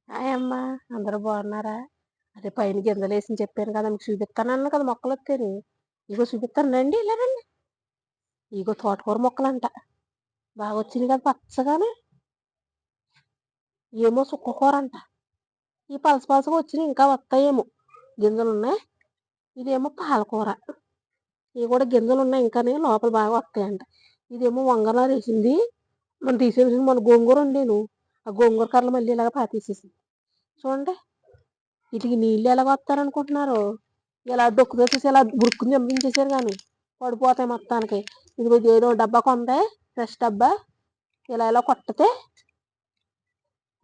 Hi అమ్మ. అందరూ బాగున్నారా? అదే పైన గింజలేసని చెప్పాను కదా, మీకు చూపిస్తానన్నాను కదా మొక్కలొత్తేని. ఇగో చూపిస్తాను, రండి ఇలా రండి. ఇగో తోటకూర మొక్కలంట. బాగా వచ్చింది కదా పచ్చగానే. ఏమో సుక్కకూర అంట. ఈ పలస పలసగా వచ్చినాయి, ఇంకా వస్తాయేమో. గింజలు ఉన్నాయి. ఇదేమో పాలకూర. ఇవి కూడా గింజలు ఉన్నాయి, ఇంకానే లోపల బాగా వస్తాయంట. ఇదేమో వంగనాలు వేసింది. మనం తీసేసింది, మన గోంగూర ఉండేను. ఆ గోంగూర కర్రలు మళ్ళీ ఇలాగ పాతేసేసింది. చూడండి, వీటికి నీళ్ళు ఎలా వస్తారనుకుంటున్నారు? ఇలా డొక్కు తెచ్చేసి ఇలా బురుక్కుని చంపించేసారు, కానీ పడిపోతాయి మొత్తానికి. ఇది ఏదో డబ్బా కొందే, ఫ్రెష్ డబ్బా. ఇలా కొట్టితే,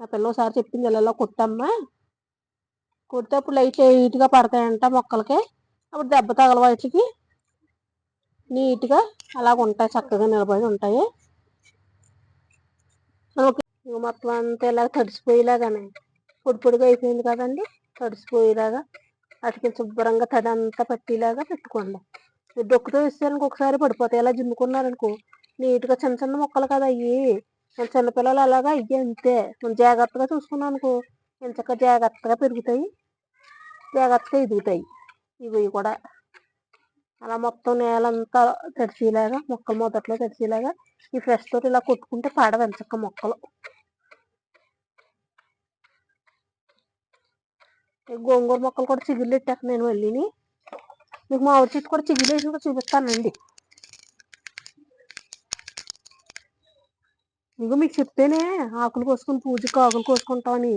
నా పిల్ల ఒకసారి చెప్పింది, ఇలా కొట్టమ్మా, కొడితే అప్పుడు లైట్గా పడతాయంట మొక్కలకి. అప్పుడు దెబ్బ తగల వాటికి నీట్గా అలాగ ఉంటాయి, చక్కగా నిలబడి ఉంటాయి. మొత్తం అంతా ఇలా తడిసిపోయేలాగానే పొడి పొడిగా అయిపోయింది కదండి, తడిసిపోయేలాగా వాటికి శుభ్రంగా తడి అంతా పట్టేలాగా పెట్టుకోండి. డొక్కుతో వేసారనుకో ఒకసారి పడిపోతాయి. ఎలా జిమ్ముకున్నారనుకో నీట్గా చిన్న చిన్న మొక్కలు కదా అయ్యి. చిన్నపిల్లలు అలాగా అయ్యి అంతే. జాగ్రత్తగా చూసుకున్నాం అనుకో ఎంచక్క జాగ్రత్తగా పెరుగుతాయి, జాగ్రత్తగా ఎదుగుతాయి. ఇవి కూడా అలా మొత్తం నేలంతా తడిసేలాగా, మొక్కలు మొదట్లో తడిసేలాగా ఈ ఫ్రెష్ తోటి ఇలా కొట్టుకుంటే పాడవు ఎంచక్క మొక్కలు. గోంగూర మొక్కలు కూడా చిగుళ్ళు పెట్టాక నేను వెళ్ళిని మీకు మామిడి చెట్టు కూడా చిగుళ్ళు వేసి కూడా చూపిస్తానండి. ఇంకో మీకు చెప్తేనే ఆకులు కోసుకుని పూజకి ఆకులు కోసుకుంటామని.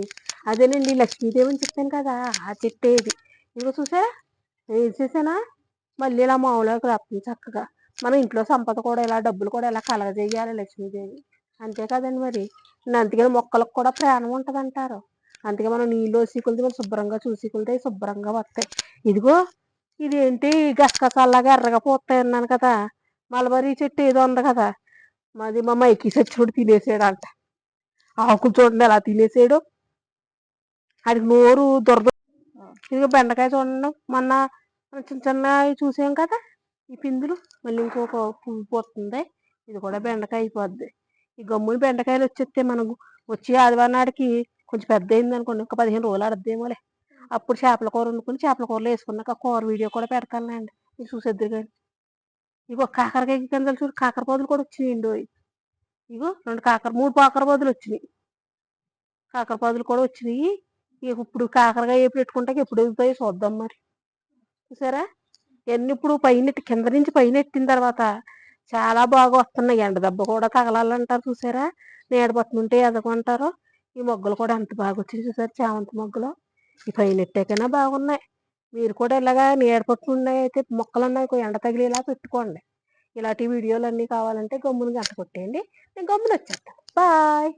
అదేనండి లక్ష్మీదేవి అని చెప్పాను కదా, ఆ చెట్టు ఇది. ఇంకో చూసారా వేసేసానా, మళ్ళీ ఇలా మామూలుగా రాస్తుంది చక్కగా. మన ఇంట్లో సంపద కూడా ఇలా, డబ్బులు కూడా ఇలా కలగజేయాలి లక్ష్మీదేవి. అంతే కదండి మరి. అందుకని మొక్కలకు కూడా ప్రాణం ఉంటుంది అంటారు. అందుకే మనం నీళ్ళు వేసి మనం శుభ్రంగా చూసి శుభ్రంగా వస్తాయి. ఇదిగో ఇదేంటి గసగసాలాగా ఎర్రగా పోతాయి అన్నాను కదా, మలబరీ చెట్టు ఏదో ఉంది కదా, మాది మా మైకి చచ్చినోడు తినేసాడు అంట. ఆకులు చూడండి ఎలా తినేసాడు, ఆడికి నోరు దొరద. ఇదిగో బెండకాయ చూడండి, మొన్న చిన్న చిన్న చూసాం కదా ఈ పిందులు, మళ్ళీ ఇంకొక పువ్వు పోతుంది. ఇది కూడా బెండకాయ అయిపోద్ది. ఈ గమ్ముని బెండకాయలు వచ్చేస్తే మనకు వచ్చి ఆదివారం నాడికి కొంచెం పెద్ద అయింది అనుకోండి, ఒక 15 రోజులు ఆడద్దేమోలే. అప్పుడు చేపల కూర వండుకుని చేపల కూరలో వేసుకున్నాక కూర వీడియో కూడా పెడతానులేండి, మీరు చూసేద్దరు కానీ. ఇగో కాకరకాయ కిందలు చూడు, కాకర పొదలు కూడా వచ్చినాయండి. ఇగో 3 కాకర పొదలు వచ్చినాయి. కాకర పొదలు కూడా వచ్చినాయి. ఇప్పుడు కాకరకాయ పెట్టుకుంటే ఎప్పుడు ఎదుగుతాయి చూద్దాం మరి. చూసారా ఎన్ని ఇప్పుడు పైన కింద నుంచి పైన ఎట్టిన తర్వాత చాలా బాగా వస్తున్నాయి. ఎండ దెబ్బ కూడా తగలాలంటారు చూసారా, నీడ పట్టుకుంటే ఎదగమంటారు. ఈ మొగ్గలు కూడా ఎంత బాగా వచ్చింది చూసారు, చామంతి మొగ్గలు. ఈ పైన ఎట్టాకైనా బాగున్నాయి. మీరు కూడా ఇలాగా నీడ పట్టుకున్నాయి అయితే మొక్కలు ఉన్నాయి ఎండ తగిలేలా పెట్టుకోండి. ఇలాంటి వీడియోలు అన్నీ కావాలంటే గమ్మున గంట కొట్టేయండి, నేను గమ్మున వచ్చేస్తాను. బాయ్.